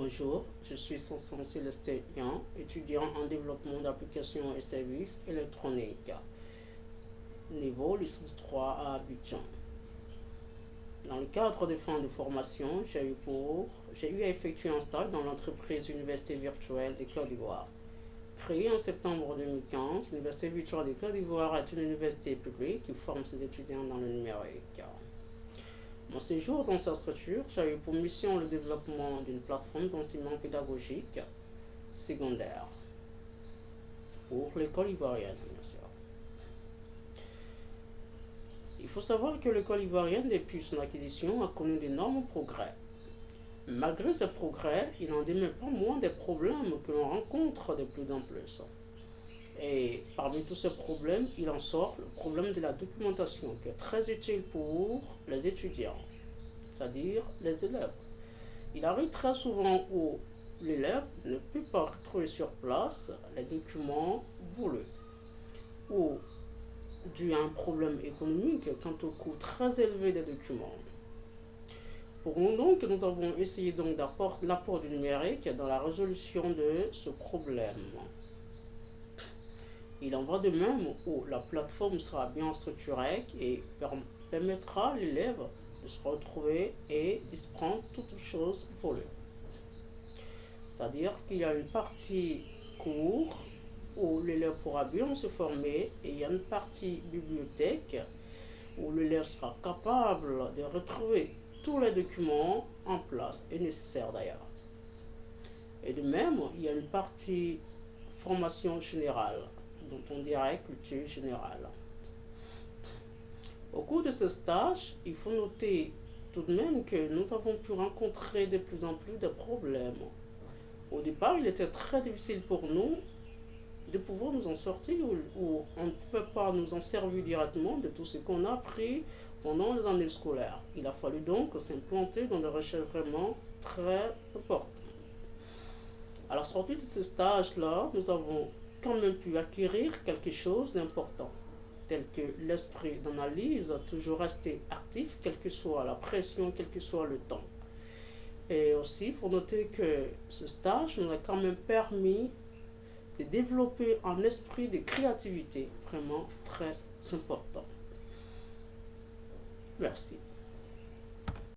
Bonjour, je suis Sanson Célestin, étudiant en développement d'applications et services électroniques, niveau licence 3 à Abidjan. Dans le cadre des fins de formation, j'ai eu à effectuer un stage dans l'entreprise Université virtuelle de Côte d'Ivoire. Créée en septembre 2015, l'Université virtuelle de Côte d'Ivoire est une université publique qui forme ses étudiants dans le numérique. Mon séjour dans cette structure, j'ai eu pour mission le développement d'une plateforme d'enseignement pédagogique secondaire pour l'école ivoirienne, bien sûr. Il faut savoir que l'école ivoirienne, depuis son acquisition, a connu d'énormes progrès. Malgré ces progrès, il n'en demeure pas moins des problèmes que l'on rencontre de plus en plus. Et parmi tous ces problèmes, il en sort le problème de la documentation qui est très utile pour les étudiants, c'est-à-dire les élèves. Il arrive très souvent où l'élève ne peut pas retrouver sur place les documents voulus, ou dû à un problème économique quant au coût très élevé des documents. Pour nous donc, nous avons essayé donc d'apporter l'apport du numérique dans la résolution de ce problème. Il en va de même où la plateforme sera bien structurée et permettra à l'élève de se retrouver et d'y prendre toutes choses voulues. C'est-à-dire qu'il y a une partie cours où l'élève pourra bien se former et il y a une partie bibliothèque où l'élève sera capable de retrouver tous les documents en place et nécessaires d'ailleurs. Et de même, il y a une partie formation générale dont on dirait culture générale. Au cours de ce stage, il faut noter tout de même que nous avons pu rencontrer de plus en plus de problèmes. Au départ, il était très difficile pour nous de pouvoir nous en sortir ou on ne pouvait pas nous en servir directement de tout ce qu'on a appris pendant les années scolaires. Il a fallu donc s'implanter dans des recherches vraiment très importantes. À la sortie de ce stage-là, nous avons quand même pu acquérir quelque chose d'important, tel que l'esprit d'analyse a toujours resté actif, quelle que soit la pression, quel que soit le temps. Et aussi, il faut noter que ce stage nous a quand même permis de développer un esprit de créativité vraiment très important. Merci.